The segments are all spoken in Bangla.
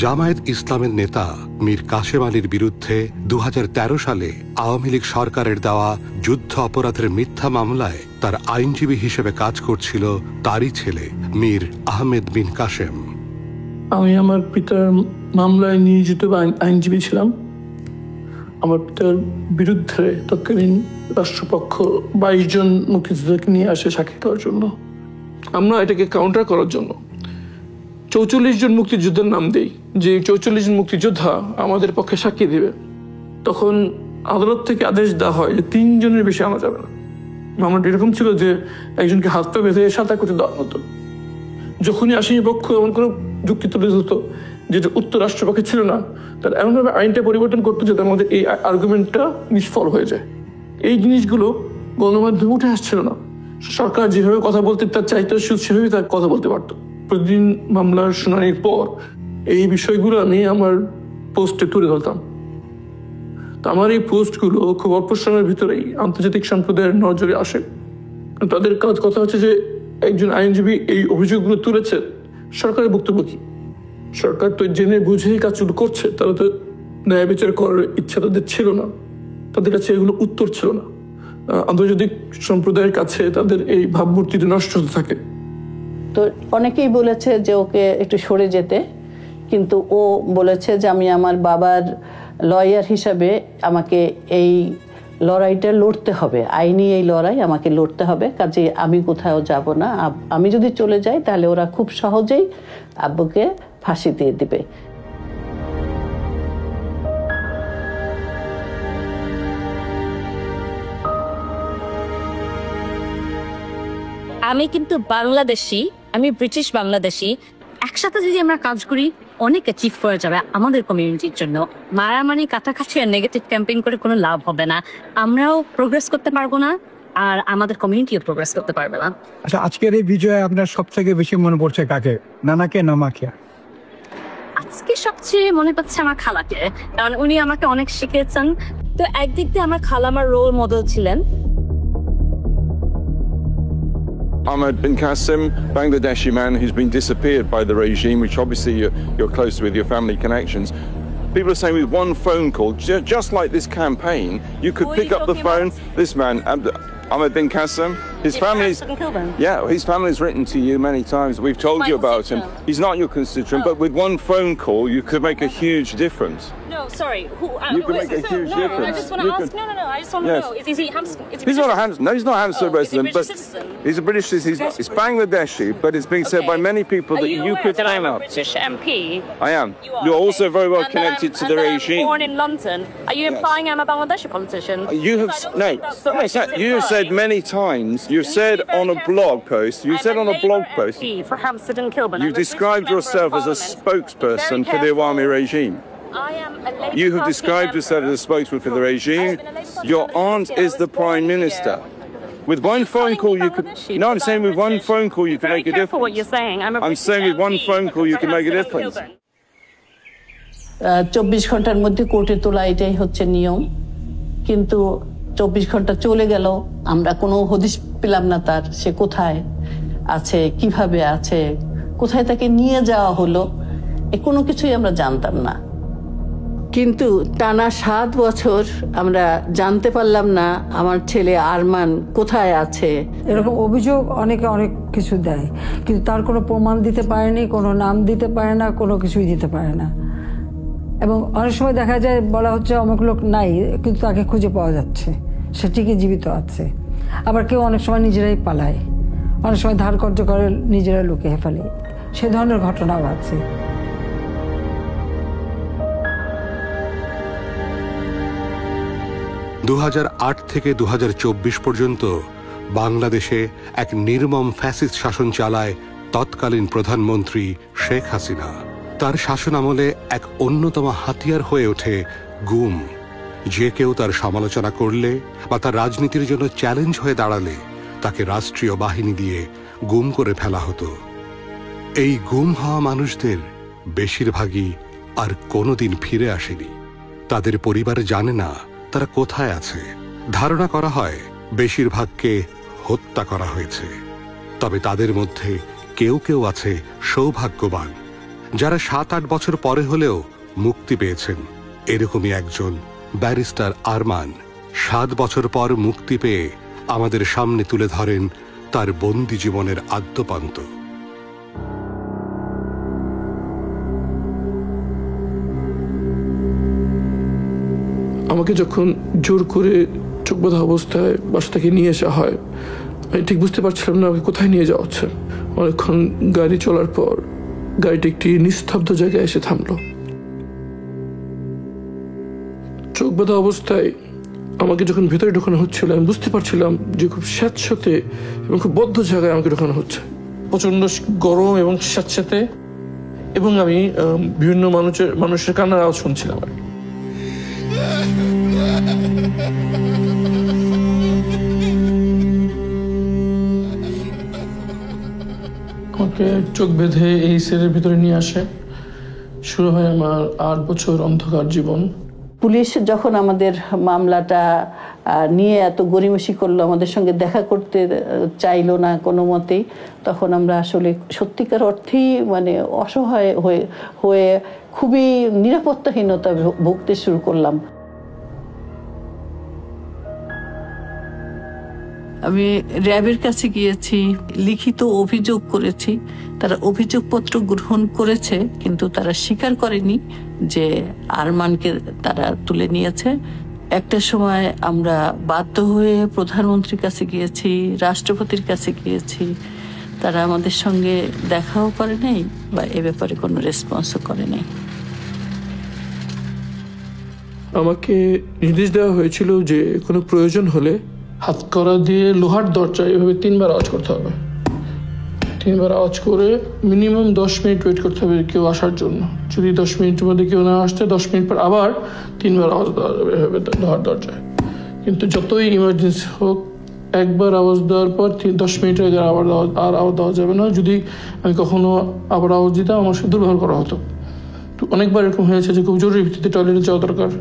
জামায়াত ইসলামের নেতা মীর কাশেম আলীর বিরুদ্ধে 2013 সালে আওয়ামী লীগ সরকারের দেওয়া যুদ্ধ অপরাধের মিথ্যা মামলায় তার আইনজীবী হিসেবে কাজ করছিল তারই ছেলে মীর আহমেদ বিন কাশেম। আমি আমার পিতার মামলায় নিয়োজিত আইনজীবী ছিলাম। আমার পিতার বিরুদ্ধে তৎকালীন রাষ্ট্রপক্ষ 22 জন মুক্তিযোদ্ধাকে নিয়ে আসে সাক্ষী দেওয়ার জন্য। আমরা এটাকে কাউন্টার করার জন্য 44 জন মুক্তিযোদ্ধার নাম দেই, যে 44 জন মুক্তিযোদ্ধা আমাদের পক্ষে সাক্ষী দেবে। তখন আদালত থেকে আদেশ দেওয়া হয় যে 3 জনের বেশি আনা যাবে না। মামলাটা এরকম ছিল যে একজনকে হাত পা বেঁধে সাঁতার করতে দেওয়ার মতো। যখনই আসামি পক্ষ এমন কোনো যুক্তি তুলে ধরত যেটা উত্তর রাষ্ট্রপক্ষে ছিল না, তার এমনভাবে আইনটা পরিবর্তন করতো যাতে আমাদের এই আর্গুমেন্টটা নিষ্ফল হয়ে যায়। এই জিনিসগুলো গণমাধ্যমে উঠে আসছিল না। সরকার যেভাবে কথা বলতে তার চাইতো সেভাবেই তার কথা বলতে পারতো। প্রতিদিন মামলার শুনানির পর এই বিষয়গুলো আমি আমার পোস্টে তুলে ধরতাম। তো আমার এই পোস্টগুলো খুব অল্প সময়ের ভিতরেই আন্তর্জাতিক সম্প্রদায়ের নজরে আসে। তাদের কথা হচ্ছে যে একজন আইনজীবী এই অভিযোগগুলো তুলেছে, সরকারের বক্তব্য কি? সরকার তো জেনে বুঝেই কাজগুলো করছে, তারা তো ন্যায় বিচার করার ইচ্ছা তাদের ছিল না, তাদের কাছে এগুলো উত্তর ছিল না। আন্তর্জাতিক সম্প্রদায়ের কাছে তাদের এই ভাবমূর্তিটা নষ্ট হতে থাকে। তো অনেকেই বলেছে যে ওকে একটু সরে যেতে, কিন্তু ও বলেছে যে আমি আমার বাবার লয়ার হিসাবে আমাকে এই লড়াইটা লড়তে হবে, আইনি এই লড়াই আমাকে লড়তে হবে, কাজে আমি কোথাও যাব না। আমি যদি চলে যাই তাহলে ওরা খুব সহজেই আব্বুকে ফাঁসি দিয়ে দিবে। আমি কিন্তু বাংলাদেশি, আমি ব্রিটিশ বাংলাদেশি, একসাথে যদি আমরা কাজ করি অনেক অ্যাচিভ করা যাবে আমাদের কমিউনিটির জন্য। মারামারি কাটাকাটি আর নেগেটিভ ক্যাম্পেইন করে কোনো লাভ হবে না, আমরাও প্রোগ্রেস করতে পারবো না আর আমাদের কমিউনিটিও প্রোগ্রেস করতে পারবে না। আচ্ছা, আজকের এই বিজয়ে আপনার সব থেকে বেশি মনে পড়ছে কাকে, নানাকে না মাকে? আজকে সবচেয়ে মনে পড়ছে আমার খালাকে, কারণ উনি আমাকে অনেক শিখিয়েছেন। তো একদিক দিয়ে আমার খালা আমার রোল মডেল ছিলেন। Ahmed bin Qasim, Bangladeshi man who's been disappeared by the regime, which obviously you're close with your family connections. People are saying with one phone call, just like this campaign, you could pick up the phone. This man, Ahmed bin Qasim, his family's his family's written to you many times. We've told you about him. He's not your constituent, but with one phone call, you could make a huge difference. No, sorry. You can make a huge difference. I just want to ask. No. I just want to know. Is he Hamster? He's not a Hamster. No, he's not a Hamster resident. But he's a British citizen. He's Bangladeshi, but it's being said by many people that you could sign up. British MP. I am. You're also very well connected to the regime. Born in London. Are you implying I'm a Bangladeshi politician? You have you have said many times. You've said on a blog post. You said on a blog post. For Hampstead and Kilburn. You described yourself as a spokesperson for the Awami regime. You have described yourself as a spokesman for the regime. Your aunt is the Prime Minister. With one phone call you could... No, I'm saying with one phone call you can make a difference. What you're saying. I'm saying with one phone call you can make a difference. 24 ঘন্টার মধ্যে কোর্টে তোলা এটাই হচ্ছে নিয়ম, কিন্তু 24 ঘন্টা চলে গেল, আমরা কোনো হদিশ পেলাম না তার, সে কোথায় আছে, কিভাবে আছে, কোথায় তাকে নিয়ে যাওয়া হলো, এ কোনো কিছুই আমরা জানতাম না। কিন্তু টানা 7 বছর আমরা জানতে পারলাম না আমার ছেলে আরমান কোথায় আছে। এরকম অভিযোগ অনেকে অনেক কিছু দেয়, কিন্তু তার কোনো প্রমাণ দিতে পারেনি, কোনো নাম দিতে পারে না, কোনো কিছুই দিতে পারে না। এবং অনেক সময় দেখা যায় বলা হচ্ছে অনেক লোক নাই, কিন্তু তাকে খুঁজে পাওয়া যাচ্ছে, সে ঠিকই জীবিত আছে। আবার কেউ অনেক সময় নিজেরাই পালায়, অনেক সময় ধার কর্য করে নিজেরা লুকিয়ে ফেলে, সে ধরনের ঘটনাও আছে। (2008 থেকে 2024 পর্যন্ত বাংলাদেশে এক নির্মম ফ্যাসিস্ট শাসন চালায় তৎকালীন প্রধানমন্ত্রী শেখ হাসিনা। তার শাসনামলে এক অন্যতম হাতিয়ার হয়ে ওঠে গুম। যে কেউ তার সমালোচনা করলে বা তার রাজনীতির জন্য চ্যালেঞ্জ হয়ে দাঁড়ালে তাকে রাষ্ট্রীয় বাহিনী দিয়ে গুম করে ফেলা হতো। এই গুম হওয়া মানুষদের বেশিরভাগই আর কোনোদিন ফিরে আসেনি। তাদের পরিবার জানে না তারা কোথায় আছে। ধারণা করা হয় বেশিরভাগকে হত্যা করা হয়েছে। তবে তাদের মধ্যে কেউ কেউ আছে সৌভাগ্যবান, যারা 7-8 বছর পরে হলেও মুক্তি পেয়েছেন। এরকমই একজন ব্যারিস্টার আরমান 7 বছর পর মুক্তি পেয়ে আমাদের সামনে তুলে ধরেন তার বন্দি জীবনের আদ্যপান্ত। আমাকে যখন জোর করে চোখ বাঁধা অবস্থায় বাসা থেকে নিয়ে আসা হয়, আমি ঠিক বুঝতে পারছিলাম না আমাকে কোথায় নিয়ে যাওয়া হচ্ছে। অনেকক্ষণ গাড়ি চলার পর গাড়িটি একটি নিস্তব্ধ জায়গায় এসে থামলো। চোখ বাঁধা অবস্থায় আমাকে যখন ভেতরে ঢোকানো হচ্ছিল, আমি বুঝতে পারছিলাম যে খুব স্যাঁতস্যাঁতে এবং খুব বদ্ধ জায়গায় আমাকে ঢোকানো হচ্ছে। প্রচন্ড গরম এবং স্যাঁতস্যাঁতে, এবং আমি বিভিন্ন মানুষের কান্নার আওয়াজ শুনছিলাম। আমাকে চোখ বেঁধে এই সেলের ভিতরে নিয়ে আসে। শুরু হয় আমার 8 বছর অন্ধকার জীবন। পুলিশ যখন আমাদের মামলাটা নিয়ে এত গড়িমসি করলো, আমাদের সঙ্গে দেখা করতে চাইলো না কোনো মতেই, তখন আমরা আসলে সত্যিকার অর্থেই মানে অসহায় হয়ে খুবই নিরাপত্তাহীনতা ভুগতে শুরু করলাম। আমি র্যাবের কাছে গিয়েছি, লিখিত অভিযোগ করেছি। তারা অভিযোগপত্র গ্রহণ করেছে, কিন্তু তারা স্বীকার করেনি যে আরমানকে তারা তুলে নিয়েছে। একটা সময় আমরা বাধ্য হয়ে প্রধানমন্ত্রীর কাছে গিয়েছি, রাষ্ট্রপতির কাছে গিয়েছি। তারা আমাদের সঙ্গে দেখাও করে নাই বা এ ব্যাপারে কোনো রেসপন্সও করে নাই। আমাকে নির্দেশ দেওয়া হয়েছিল যে কোনো প্রয়োজন হলে হাতকড়া দিয়ে লোহার দরজা এভাবে 3 বার আওয়াজ করতে হবে। 3 বার আওয়াজ করে মিনিমাম 10 মিনিট ওয়েট করতে হবে কেউ আসার জন্য। যদি 10 মিনিটের মধ্যে কেউ না আসতে 10 মিনিট পর আবার 3 বার আওয়াজ দেওয়া যাবে এভাবে লোহার দরজায়। কিন্তু যতই ইমার্জেন্সি হোক, একবার আওয়াজ দেওয়ার পর 10 মিনিটের আগে আবার আওয়াজ দেওয়া যাবে না। যদি আমি কখনো আবার আওয়াজ দিতাম, আমার সাথে দুর্ব্যবহার করা হতো। তো অনেকবার এরকম হয়েছে যে খুব জরুরি ভিত্তিতে টয়লেটে যাওয়া দরকার,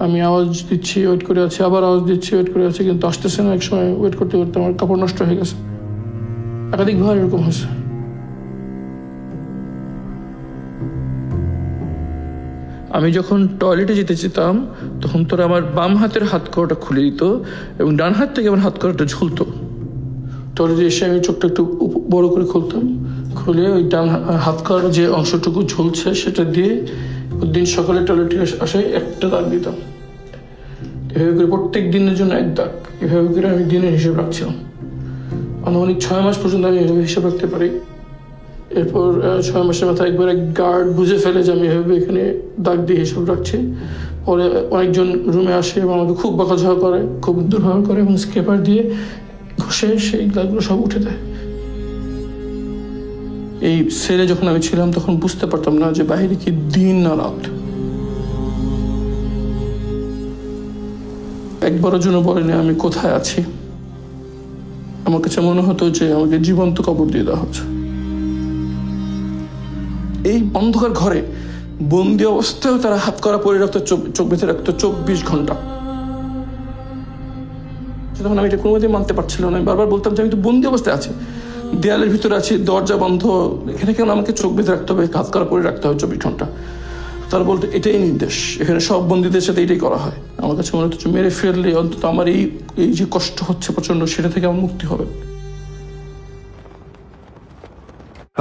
আমি আওয়াজ দিচ্ছি, ওয়েট করে আছি, আবার আওয়াজ দিচ্ছি, ওয়েট করে আছি, কিন্তু আসতেছে না। এক সময় ওয়েট করতে করতে আমার কাপড় নষ্ট হয়ে গেছে। একাধিকবার এরকম হয়েছে। আমি যখন টয়লেটে যেতে যেতাম, তখন তোরা আমার বাম হাতের হাত কড়াটা খুলে দিত এবং ডান হাত থেকে আমার হাত কড়াটা ঝুলতো। টয়লেটে এসে আমি চোখটা একটু বড় করে খুলতাম, খুলে ওই ডান হাত কড়ার যে অংশটুকু ঝুলছে সেটা দিয়ে দিন সকালে টয়লেটে আসায় একটা দাগ দিতাম। এভাবে করে প্রত্যেক দিনের জন্য 1 দাগ, এভাবে করে আমি দিনের হিসেব রাখছিলাম। আনুমানিক 6 মাস পর্যন্ত আমি এভাবে হিসেব রাখতে পারি। এরপর 6 মাসের মাথায় একবার এক গার্ড বুঝে ফেলে যে আমি এভাবে এখানে দাগ দিয়ে হিসেব রাখছি। পরে অনেকজন রুমে আসে এবং আমাকে খুব বকাঝকা করে, খুব দুর্ব্যবহার করে এবং স্কেপার দিয়ে ঘষে সেই দাগগুলো সব উঠে দেয়। এই সেলে যখন আমি ছিলাম তখন বুঝতে পারতাম না যে বাইরে কি দিন না রাত। একবারের জন্য বলেনি আমি কোথায় আছি। আমার কাছে মনে হতো যে আমাকে জীবন্ত কবর দিয়ে দেওয়া হচ্ছে। এই অন্ধকার ঘরে বন্দি অবস্থায় তারা হাত করা পরে রাখতো, চোখ বেঁধে রাখতো 24 ঘন্টা। তখন আমি এটা কোনোমতেই মানতে পারছিল না। আমি বারবার বলতাম যে আমি তো বন্দি অবস্থায় আছি, দেয়ালের ভিতরে আছি, দরজা বন্ধ, এখানে কেন আমাকে চোখ বেঁধে রাখতে হবে, হাত করা পরে রাখতে হবে 24 ঘন্টা। তারা বলতো এটাই নির্দেশ, এখানে সব বন্দীদের সাথে এটাই করা হয়। আমার কাছে মনে হচ্ছে মেরে ফেললে অন্তত আমার এই যে কষ্ট হচ্ছে প্রচন্ড, সেটা থেকে আমার মুক্তি হবে।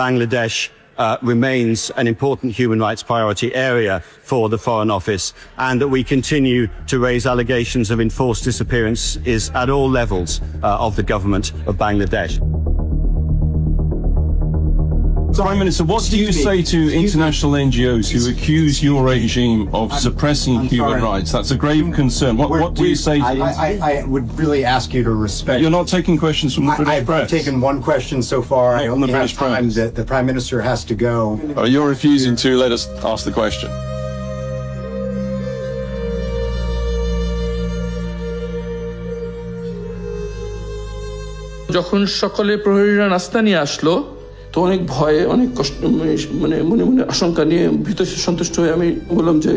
Bangladesh remains an important human rights priority area for the Foreign Office, and that we continue to raise allegations of enforced disappearance is at all levels of the government of Bangladesh. Prime Minister, what do you say to international NGOs who accuse your regime of suppressing human rights? That's a grave concern. What do you say to them? I would really ask you to respect... You're not taking questions from the British press. I've taken one question so far. I only have time that the Prime Minister has to go. Oh, you're refusing to let us ask the question. যখন সকালে প্রহরীরা নাস্তা নিয়ে আসলো, তো অনেক ভয়ে, অনেক কষ্ট, মানে মনে মনে আশঙ্কা নিয়ে ভীত সন্তুষ্ট হয়ে আমি বললাম যে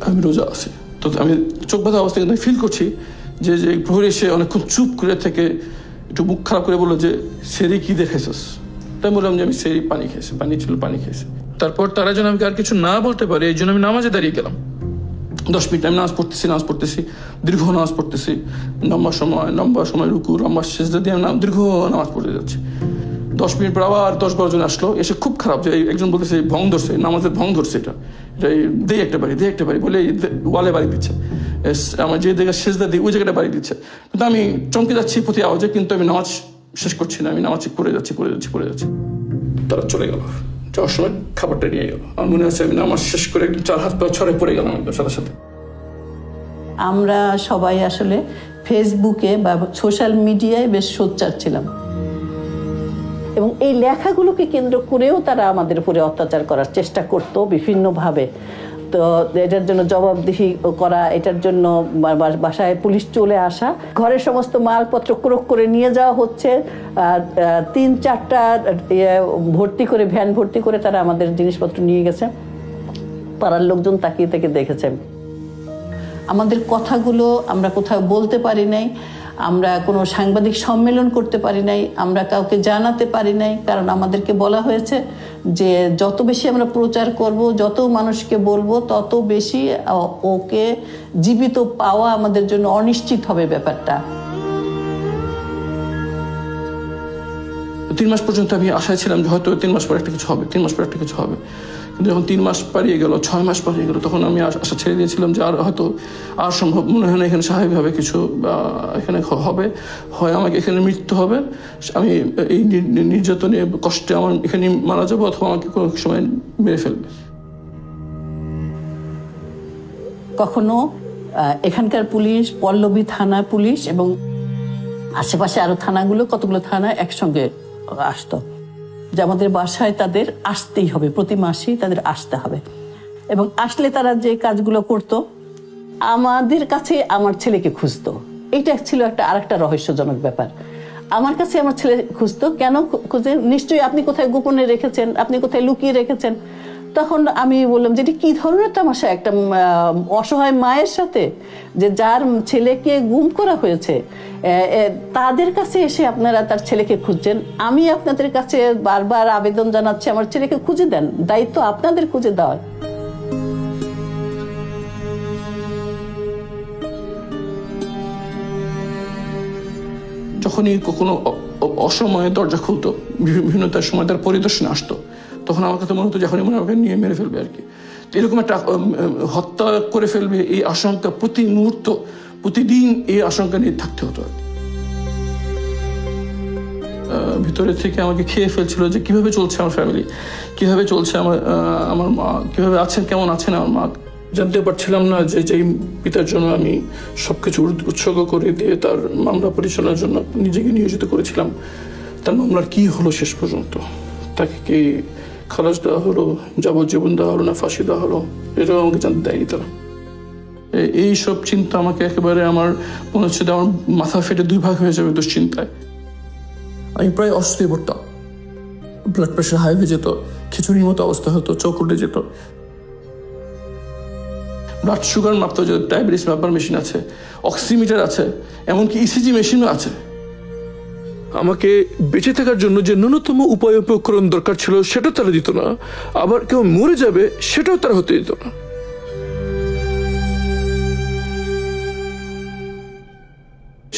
আমি রোজা আছি। তো আমি চোখ বাঁধা অবস্থায় কিন্তু ফিল করছি যে প্রহরী এসে অনেকক্ষণ চুপ করে থেকে একটু মুখ খারাপ করে বললো যে সেরে কি দেখাইছস। তাই বললাম যে আমি সেই পানি খেয়েছি, পানি ছিল, পানি খেয়েছি। তারপর তারা যেন আমাকে আর কিছু না বলতে পারে এই জন্য আমি নামাজে দাঁড়িয়ে গেলাম। 10 মিনিট আমি নামাজ পড়তেছি, দীর্ঘ নামাজ পড়তেছি, লম্বা সময় রুকু, লম্বা সেজদা দিয়ে আমি দীর্ঘ নামাজ পড়তে যাচ্ছি। 10 মিনিট পর আবার 10-12 জন আসলো, এসে খুব খারাপ যে একজন বলতেছে ভং ধরছে, নামাজের ভং ধরছে, এটা দে একটা বাড়ি বলে ওয়ালে বাড়ি দিচ্ছে, আমার যে জায়গায় সেজদা দিই ওই জায়গাটা বাড়ি দিচ্ছে। কিন্তু আমি চমকে যাচ্ছি প্রতি আওয়াজে, কিন্তু আমি নামাজ শেষ করছি না, আমি নামাজ পড়ে যাচ্ছি। তারা চলে গেল, যাওয়ার সময় খাবারটা নিয়ে গেল। আমার মনে আছে আমি নামাজ শেষ করে 4 হাত পা ছড়ে পড়ে গেলাম একদম সাথে। আমরা সবাই আসলে ফেসবুকে বা সোশ্যাল মিডিয়ায় বেশ সোচ্চার ছিলাম, এবং এই লেখাগুলোকে কেন্দ্র করেও তারা আমাদের উপরে অত্যাচার করার চেষ্টা করত বিভিন্নভাবে। তো এটার জন্য জবাবদিহি করা, এটার জন্য বাসায় পুলিশ চলে আসা, ঘরের সমস্ত মালপত্র ক্রোক করে নিয়ে যাওয়া হচ্ছে, 3-4টা ভ্যান ভর্তি করে তারা আমাদের জিনিসপত্র নিয়ে গেছে। পাড়ার লোকজন তাকিয়ে থেকে দেখেছে। আমাদের কথাগুলো আমরা কোথাও বলতে পারি নাই, আমরা কোনো সাংবাদিক সম্মেলন করতে পারি নাই, আমরা কাউকে জানাতে পারি নাই, কারণ আমাদেরকে বলা হয়েছে যে যত বেশি আমরা প্রচার করব, যত মানুষকে বলবো, তত বেশি ওকে জীবিত পাওয়া আমাদের জন্য অনিশ্চিত হবে ব্যাপারটা। 3 মাস পর্যন্ত আমি আশায় ছিলাম যে হয়তো 3 মাস পর একটা কিছু হবে, 3 মাস পর একটা কিছু হবে। কিন্তু যখন 3 মাস পারিয়ে গেল, 6 মাস পারিয়ে গেল, তখন আমি আশা ছেড়ে দিয়েছিলাম যে আর সম্ভব মনে হয় না এখানে স্বাভাবিকভাবে কিছু এখানে হবে, হয় আমাকে এখানে মৃত্যু হবে, আমি এই নির্যাতনে কষ্টে আমার এখানে মারা যাবো, অথবা আমাকে কোনো সময় মেরে ফেলবে। কখনো এখানকার পুলিশ, পল্লবী থানা পুলিশ এবং আশেপাশে আরো থানাগুলো, কতগুলো থানা একসঙ্গে আসতো, যে আমাদের বাসায় তাদের আসতেই হবে, প্রতি মাসেই তাদের আসতে হবে। এবং আসলে তারা যে কাজগুলো করতো, আমাদের কাছে আমার ছেলেকে খুঁজতো। এটা ছিল আরেকটা রহস্যজনক ব্যাপার। আমার কাছে আমার ছেলে খুঁজতো, কেন খুঁজে? নিশ্চয়ই আপনি কোথায় গোপনে রেখেছেন, আপনি কোথায় লুকিয়ে রেখেছেন। তখন আমি বললাম যে এটি কি ধরনের তামাশা, একটা অসহায় মায়ের সাথে, যে যার ছেলেকে গুম করা হয়েছে, তাদের কাছে এসে আপনারা তার ছেলেকে খুঁজছেন। আমি আপনাদের কাছে বারবার আবেদন জানাচ্ছি, আমার ছেলেকে খুঁজে দেন, দায়িত্ব আপনাদের খুঁজে দেওয়ার। যখনই কখনো অসময়ে দরজা খুলতো, বিভিন্ন সময় তার পরিদর্শনে আসতো, তখন আমার কাছে মনে হতো যখনই মনে আমাকে নিয়ে মেরে ফেলবে আর কি। এরকম একটা হত্যা করে ফেলবে এই আশঙ্কা প্রতি মুহূর্ত, প্রতিদিন এই আশঙ্কা নিয়ে থাকতে হতো আর কি। ভিতরে থেকে আমাকে খেয়ে ফেলছিল যে কিভাবে চলছে আমার ফ্যামিলি, কিভাবে চলছে আমার মা, কিভাবে আছেন, কেমন আছেন আমার মা। জানতে পারছিলাম না যে যেই পিতার জন্য আমি সবকিছু উৎসর্গ করে দিয়ে তার মামলা পরিচালনার জন্য নিজেকে নিয়োজিত করেছিলাম, তার মামলার কি হলো শেষ পর্যন্ত। তাকে কি খালাস দেওয়া হলো, যাবজ্জীবন দেওয়া হলো, না ফাঁসি দেওয়া হলো, এটাও আমাকে জানতে দেয়নি তারা। এইসব চিন্তা আমাকে একেবারে আমার মনে হচ্ছে আমার মাথা ফেটে 2 ভাগ হয়ে যাবে দুশ্চিন্তায়। আমি প্রায় অস্থির পড়তাম, ব্লাড প্রেশার হাই হয়ে যেত, খিচুড়ির মতো অবস্থা হতো, চোখ উঠে যেত, ব্লাড সুগার মাপতে যেত, ডায়াবেটিস মাপার মেশিন আছে, অক্সিমিটার আছে, এমনকি ইসিজি মেশিনও আছে। আমাকে বেঁচে থাকার জন্য যে ন্যূনতম উপায় উপকরণ দরকার ছিল সেটা তারা দিত না, আবার কেউ মরে যাবে সেটাও তারা হতে দিত না।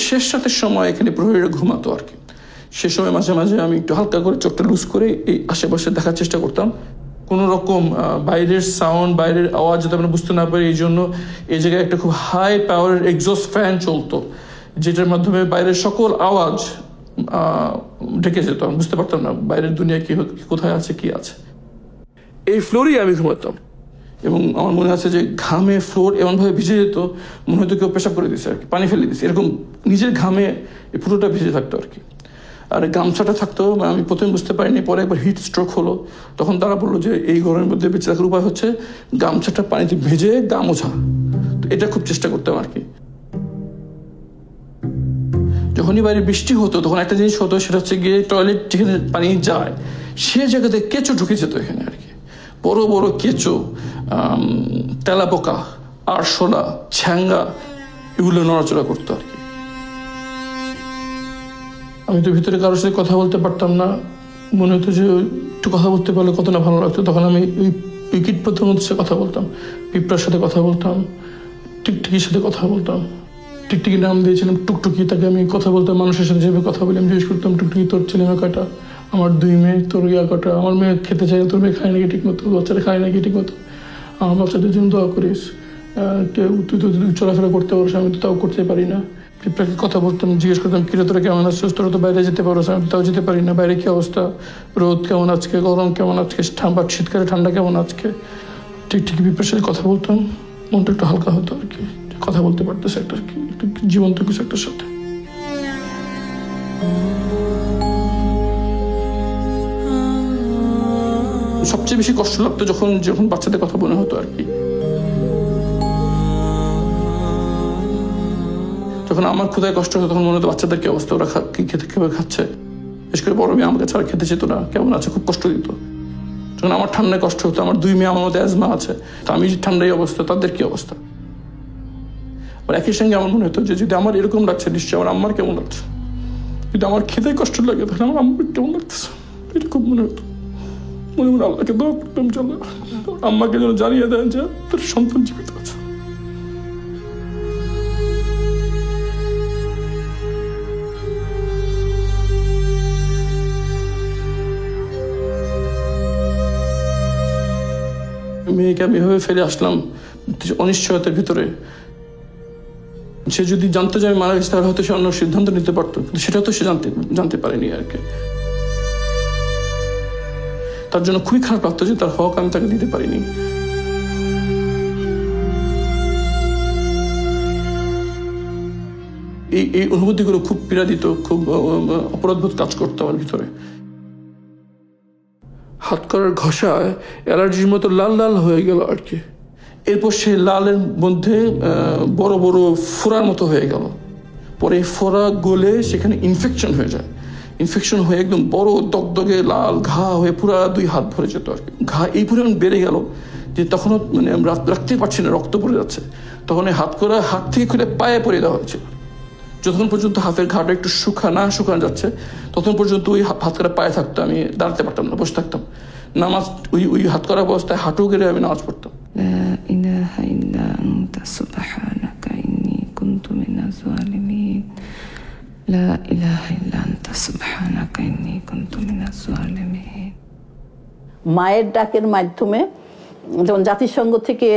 শেষ রাতের সময় এখানে প্রহরীরা ঘুমাতো আর কি। সে সময় মাঝে মাঝে আমি একটু হালকা করে চোখটা লুজ করে এই আশেপাশে দেখার চেষ্টা করতাম, কোনো রকম বাইরের সাউন্ড, বাইরের আওয়াজ যাতে আমরা বুঝতে না পারি। এই জন্য এই জায়গায় একটা খুব হাই পাওয়ারের এক্সস্ট ফ্যান চলতো, যেটার মাধ্যমে বাইরের সকল আওয়াজ ঢেকে যেত, আমি বুঝতে পারতাম না বাইরের দুনিয়া কি কোথায় আছে, কি আছে। এই ফ্লোরেই আমি ঘুমাতাম, এবং আমার মনে আছে যে ঘামে ফ্লোর এমনভাবে ভিজে যেত, মনে হয়তো কেউ পেশাব করে দিচ্ছে আর কি, পানি ফেলে দিচ্ছে, এরকম নিজের ঘামে এই পুরোটা ভিজে থাকতো আর কি। আর গামছাটা থাকতো, আমি প্রথমে বুঝতে পারিনি, পরে একবার হিট স্ট্রোক হলো, তখন তারা বললো যে এই গরমের মধ্যে বেঁচে থাকার উপায় হচ্ছে গামছাটা পানিতে ভেজে গা মোছা। তো এটা খুব চেষ্টা করতাম আর কি। যখনই বাইরে বৃষ্টি হতো তখন একটা জিনিস হতো, সেটা হচ্ছে গিয়ে টয়লেট যেখানে পানি যায় সে জায়গাতে কেঁচো ঢুকে যেত এখানে আর কি, বড় বড় কেঁচো, তেলাপোকা, আরশোলা, ছ্যাঙ্গা, এগুলো নড়াচড়া করতো আর কি। আমি তো ভিতরে কারোর সাথে কথা বলতে পারতাম না, মনে হতো যে একটু কথা বলতে পারলে কত না ভালো লাগতো। তখন আমি ওই কীটপতঙ্গের মধ্যে কথা বলতাম, পিঁপড়ার সাথে কথা বলতাম, টিকটিকির সাথে কথা বলতাম। টিকটিকি নাম দিয়েছিলাম টুকটুকি, তাকে আমি কথা বলতাম মানুষের সাথে যেভাবে কথা বলি। আমি জিজ্ঞেস করতাম, টুকটুকি তোর ছেলে মেয়ে কয়টা? আমার 2 মেয়ে। তোর ইয়া কটা? আমার মেয়ে খেতে চাই, তোর মেয়ে খায় নাকি ঠিক মতো? বাচ্চারা খায় নাকি ঠিক মতো? আমার বাচ্চাদের জন্য দোয়া করিস। তুই তো চলাফেরা করতে পারিস, আমি তো তাও করতে পারি না। পিঁপড়াকে কথা বলতাম, জিজ্ঞেস করতাম, কিরে তোরা কেমন আছিস? তোরা তো বাইরে যেতে পারো, আমি তাও যেতে পারি না। বাইরে কি অবস্থা? রোদ কেমন আজকে? গরম কেমন আজকে? শীতকালে ঠান্ডা কেমন আজকে? ঠিক পিঁপড়ার সাথে কথা বলতাম, মনটা একটু হালকা হতো আর কি। কথা বলতে পারতেছে একটা জীবন্ত কিছু একটার সাথে। সবচেয়ে বেশি কষ্ট লাগতো যখন বাচ্চাদের কথা মনে হতো আর কি। যখন আমার ক্ষুধায় কষ্ট হতো তখন মনে হতো বাচ্চাদের কি অবস্থা, ওরা কি খেতে কিভাবে খাচ্ছে। বিশেষ করে বড় মেয়ে আমাকে ছাড়া খেতে চেত না, কেমন আছে, খুব কষ্ট দিত। যখন আমার ঠান্ডায় কষ্ট হতো, আমার 2 মেয়ে আমার মধ্যে অ্যাজমা আছে, তা আমি ঠান্ডায় অবস্থা, তাদের কি অবস্থা। আর একই সঙ্গে আমার মনে হতো যে যদি আমার এরকম লাগছে নিশ্চয়ই আমার আম্মার কেমন লাগছে। যদি আমার খেতে কষ্ট লাগে তাহলে আমার আম্মার কেমন লাগতেছে, এরকম মনে হতো। মনে মনে আল্লাহকে দোয়া করতাম, চলো আম্মাকে যেন জানিয়ে দেন যে তার সন্তান জীবিত আছে। মেয়েকে আমি এভাবে ফেলে আসলাম অনিশ্চয়তার ভিতরে। সে যদি জানতো যে আমি মারা গেছি তাহলে হয়তো সে অন্য সিদ্ধান্ত নিতে পারতো, কিন্তু সেটা তো সে জানতে পারেনি আর কি। তার জন্য খুবই খারাপ লাগতো যে তার হক আমি তাকে দিতে পারিনি। এই অনুভূতিগুলো খুব পীড়া দিত, খুব অপরাধবোধ কাজ করতো আমার ভিতরে। হাত করার ঘষায় অ্যালার্জির মতো লাল লাল হয়ে গেল আর কি। এরপর সে লালের মধ্যে বড় বড় ফোড়ার মতো হয়ে গেল। পরে ফোড়া গলে সেখানে ইনফেকশন হয়ে যায়। ইনফেকশন হয়ে একদম বড় দগদগে লাল ঘা হয়ে পুরা 2 হাত ভরে যেত আর কি। ঘা এই পরিমাণ বেড়ে গেল যে তখনও মানে রাখতে পারছি না, রক্ত পড়ে যাচ্ছে। তখন এই হাত থেকে খুলে পায়ে পরে দেওয়া হয়েছিল। যতক্ষণ পর্যন্ত হাতের ঘাটা একটু শুকানো যাচ্ছে ততক্ষণ পর্যন্ত ওই হাত করা পায়ে থাকতো, আমি দাঁড়াতে পারতাম না, বসে থাকতাম। নামাজ ওই হাত করা অবস্থায় হাঁটু গেলে আমি নামাজ পড়তাম। মায়ের ডাকের মাধ্যমে যেমন জাতিসংঘ থেকে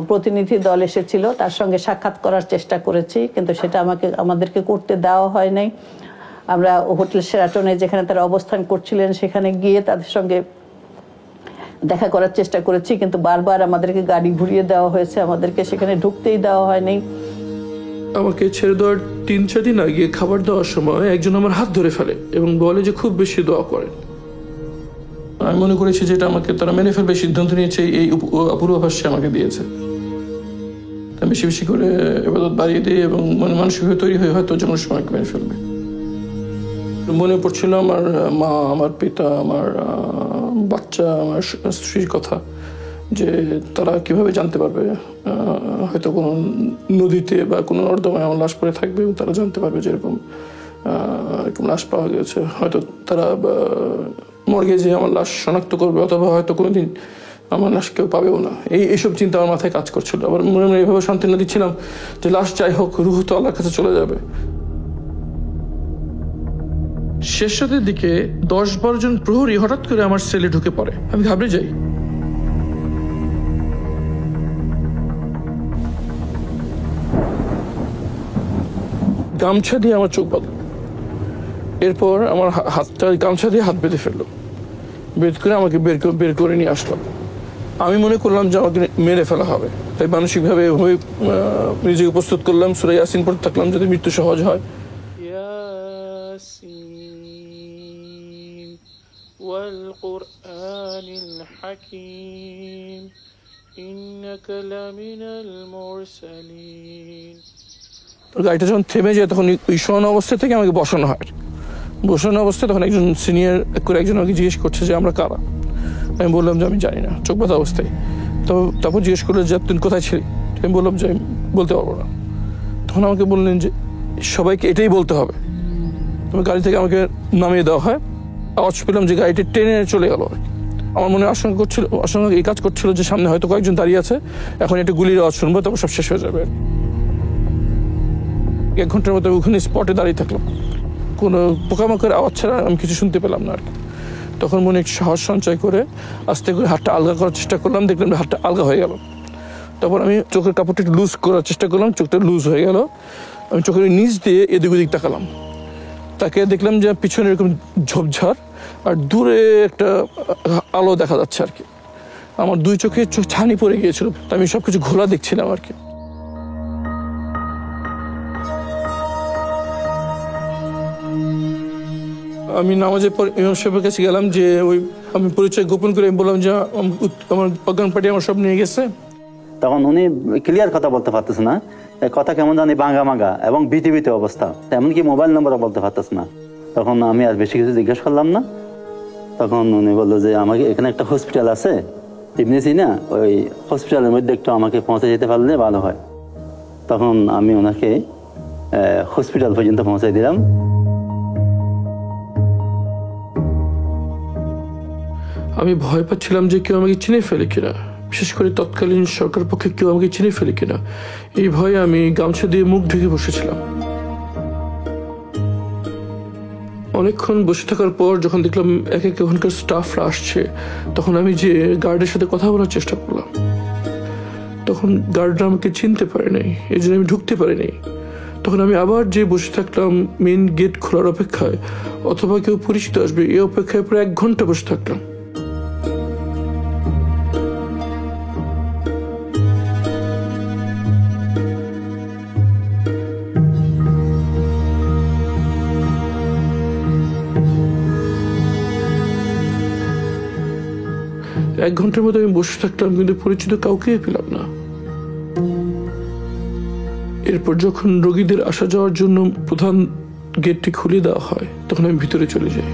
প্রতিনিধি দল এসেছিল, তার সঙ্গে সাক্ষাৎ করার চেষ্টা করেছি, কিন্তু সেটা আমাদেরকে করতে দেওয়া হয় নাই। আমরা হোটেল শেরাটনে যেখানে তারা অবস্থান করছিলেন সেখানে গিয়ে তাদের সঙ্গে দেখা করার চেষ্টা করেছি, কিন্তু বারবার আমাদেরকে গাড়ি ঘুরিয়ে দেওয়া হয়েছে, আমাদেরকে সেখানে ঢুকতেই দেওয়া হয়নি। আমাকে ছেড়ে দেওয়ার 3-4 দিন আগে খাবার দেওয়ার সময় একজন আমার হাত ধরে ফেলে এবং বলে যে খুব বেশি দোয়া করেন। আমি মনে করেছি যে এটা আমাকে তারা মেনে ফেলবে সিদ্ধান্ত নিয়েছে, এই পূর্বাভাস আমাকে দিয়েছে। আমি বেশি বেশি করে ইবাদত বাড়িয়ে দিই এবং মানসিকভাবে তৈরি হয়ে হয়তো যেন সময় মেনে ফেলবে। মনে পড়ছিল আমার মা, আমার পিতা, আমার বাচ্চা, আমার স্ত্রীর কথা, যে তারা কিভাবে জানতে পারবে হয়তো কোনো নদীতে বা কোনো নর্দমায় আমার লাশ পড়ে থাকবে এবং তারা জানতে পারবে যে এরকম লাশ পাওয়া গেছে। হয়তো তারা মর্গে যে আমার লাশ শনাক্ত করবে, অথবা হয়তো কোনোদিন আমার লাশ কেউ পাবেও না। এইসব চিন্তা আমার মাথায় কাজ করছিল। আবার মনে মনে এইভাবে শান্তি না দিচ্ছিলাম যে লাশ যাই হোক, রুহ তো আল্লাহর কাছে চলে যাবে। শেষ রাতের দিকে 10-12 জন প্রহরী হঠাৎ করে আমার সেলে ঢুকে পড়ে। আমি ঘাবড়ে যাই। গামছা দিয়ে আমার চোখ বাঁধল, এরপর আমার হাতটা গামছা দিয়ে হাত বেঁধে ফেললো, বের করে আমাকে বের করে নিয়ে আসলো। আমি মনে করলাম যে আমাকে মেরে ফেলা হবে, তাই মানসিকভাবে নিজেকে প্রস্তুত করলাম, সূরা ইয়াসিন পড়তে থাকলাম যাতে মৃত্যু সহজ হয়। গাড়িটা যখন থেমে যায় তখন ওই শোয়ানো অবস্থা থেকে আমাকে বসানো হয়। বসানো অবস্থায় তখন একজন সিনিয়র করে একজন আমাকে জিজ্ঞেস করছে যে আমরা কারা। আমি বললাম যে আমি জানি না, চোখ বাঁধা অবস্থায়। তারপর জিজ্ঞেস করলো যে তুই কোথায় ছিলি। আমি বললাম যে আমি বলতে পারবো না। তখন আমাকে বললেন যে সবাইকে এটাই বলতে হবে। তবে গাড়ি থেকে আমাকে নামিয়ে দেওয়া হয় আওয়াজ পেলাম যে গাড়িটি ট্রেনে চলে গেল। আমার মনে আশঙ্কা এই কাজ করছিল যে সামনে হয়তো কয়েকজন দাঁড়িয়ে আছে, এখন একটা গুলির আওয়াজ শুনবো, তারপর সব শেষ হয়ে যাবে। 1 ঘন্টার মতো ওখানে স্পটে দাঁড়িয়ে থাকলাম, কোনো পোকামাকড়ের আওয়াজ ছাড়া আমি কিছু শুনতে পেলাম না আর কি। তখন মনে একটু সাহস সঞ্চয় করে আস্তে করে হাতটা আলগা করার চেষ্টা করলাম, দেখলাম হাতটা আলগা হয়ে গেল। তারপর আমি চোখের কাপড়টা একটু লুজ করার চেষ্টা করলাম, চোখটা লুজ হয়ে গেল। আমি চোখের নিচ দিয়ে এদিক ওদিক তাকালাম, তাকে দেখলাম যে পিছনে এরকম ঝোপঝাড় আর দূরে একটা আলো দেখা যাচ্ছে আর কি। আমার 2 চোখে ছানি পড়ে গিয়েছিল, আমি সবকিছু ঘোলা দেখছিলাম আর কি। আমি নামাজের পর ইমাম সাহেবের কাছে গেলাম, যে আমি পরিচয় গোপন করে বললাম যে আমার অজ্ঞান পার্টি আমার সব নিয়ে গেছে। তখন উনি ক্লিয়ার কথা বলতে পারতেছে না, কথা কেমন জানি ভাঙা ভাঙা এবং বিটিভিতে অবস্থা, এমনকি মোবাইল নম্বরও বলতে পারতেছে না। তখন আমি আর বেশি কিছু জিজ্ঞেস করলাম না। তখন উনি বললো যে আমাকে এখানে একটা হসপিটাল আছে ইবনে সিনা, ওই হসপিটালের মধ্যে একটু আমাকে পৌঁছে যেতে পারলে ভালো হয়। তখন আমি ওনাকে হসপিটাল পর্যন্ত পৌঁছে দিলাম। আমি ভয় পাচ্ছিলাম যে কেউ আমাকে চিনে ফেলে কিনা, বিশেষ করে তৎকালীন সরকার পক্ষে কেউ আমাকে চিনে ফেলে কিনা, এই ভয়ে আমি গামছা দিয়ে মুখ ঢেকে বসেছিলাম। অনেকক্ষণ বসে থাকার পর যখন দেখলাম এক এক ওখানকার স্টাফরা আসছে, তখন আমি যে গার্ডের সাথে কথা বলার চেষ্টা করলাম। তখন গার্ডরা আমাকে চিনতে পারে নাই, এই জন্য আমি ঢুকতে পারিনি। তখন আমি আবার যে বসে থাকলাম মেন গেট খোলার অপেক্ষায়, অথবা কেউ পরিচিত আসবে এই অপেক্ষায় প্রায় 1 ঘন্টা বসে থাকলাম। এক ঘন্টার মতো আমি বসে থাকলাম, কিন্তু পরিচিত কাউকে পেলাম না। এরপর যখন রোগীদের আসা যাওয়ার জন্য প্রধান গেটটি খুলে দেওয়া হয়, তখন আমি ভিতরে চলে যাই।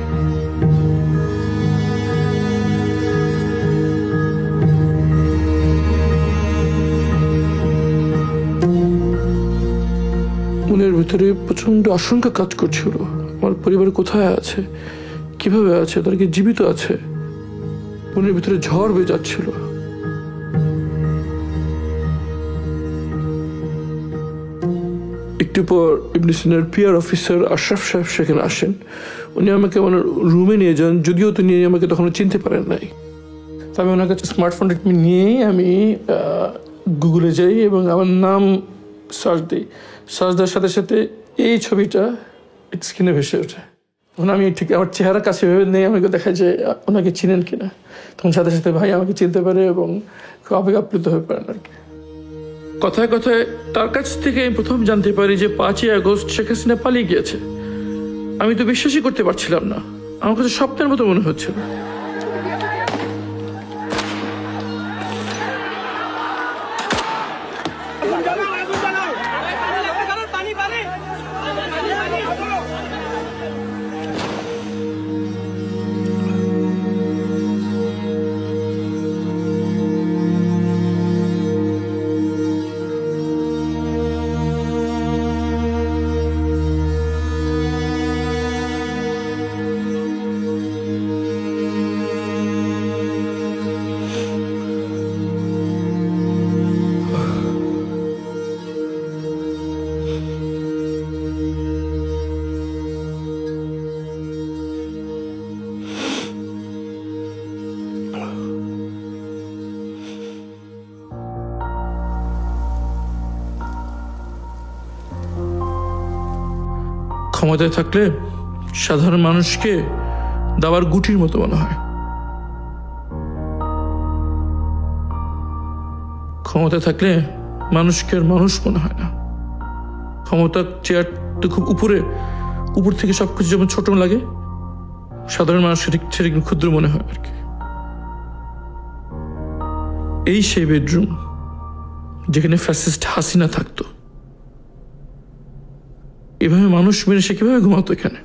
মনের ভিতরে প্রচন্ড আশঙ্কা কাজ করছিল, আমার পরিবার কোথায় আছে, কিভাবে আছে, তারা কি জীবিত আছে। মনের ভিতরে ঝড় বয়ে যাচ্ছিল। একটু পর ইবনে সিনার পিআর অফিসার আশরাফ সাহেব সেখানে আসেন। উনি আমাকে আমার রুমে নিয়ে যান, যদিও তিনি আমাকে তখন চিনতে পারেন নাই। আমি ওনার কাছে স্মার্টফোনটা নিয়েই আমি গুগলে যাই এবং আমার নাম সার্চ দিই। সার্চ দেওয়ার সাথে সাথে এই ছবিটা স্ক্রিনে ভেসে ওঠে। তখন আমি ঠিক আমার চেহারা কাছে ভেবে নেই, আমাকে দেখা যায় ওনাকে চিনেন কিনা। তখন সাথে সাথে ভাই আমাকে চিনতে পারে এবং খুব আবেগ আপ্লুত হয়ে পড়েন আর কি। কথায় কথায় তার কাছ থেকে আমি প্রথম জানতে পারি যে 5ই আগস্ট শেখ হাসিনা পালিয়ে গিয়েছে। আমি তো বিশ্বাসই করতে পারছিলাম না, আমার কাছে স্বপ্নের মতো মনে হচ্ছিল। ক্ষমতায় থাকলে সাধারণ মানুষকে দাবার গুটির মতো মনে হয়। ক্ষমতায় থাকলে মানুষকে আর মানুষ মনে হয় না। ক্ষমতার চেয়ার তো খুব উপর থেকে সবকিছু যেমন ছোট লাগে, সাধারণ মানুষের সেটা ক্ষুদ্র মনে হয় আর কি। এই সেই বেডরুম যেখানে ফ্যাসিস্ট হাসিনা থাকতো। এভাবে মানুষ মেরে সে কিভাবে ঘুমাতো এখানে?